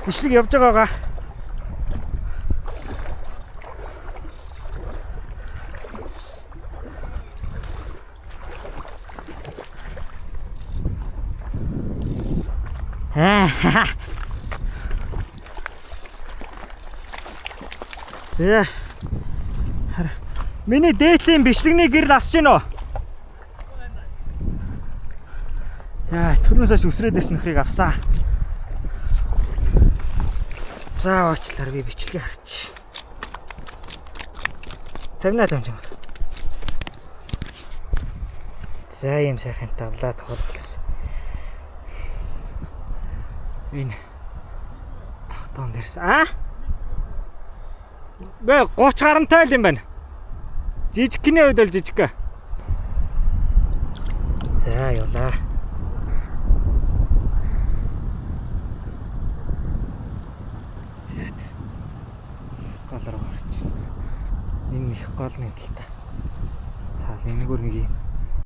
Бичлэг явж байгаагаа. За. Миний дээдлийн бичлэгний гэрэл асж гинөө. Яа, түрнөөс хойш үсрээд байсан нөхрийг авсан. За уучлаарай, би бичлэгээ харч. Тавина дамжин. За юм сайхан тавлаад хуулсан. Энэ тогтоон дээрс. Бэ 30 гарантай л юм байна. Жижигхний үед бол жижиг. За явлаа. Гол руу гарч. Энэ их гол нэг л та. Сал энэгээр нэг юм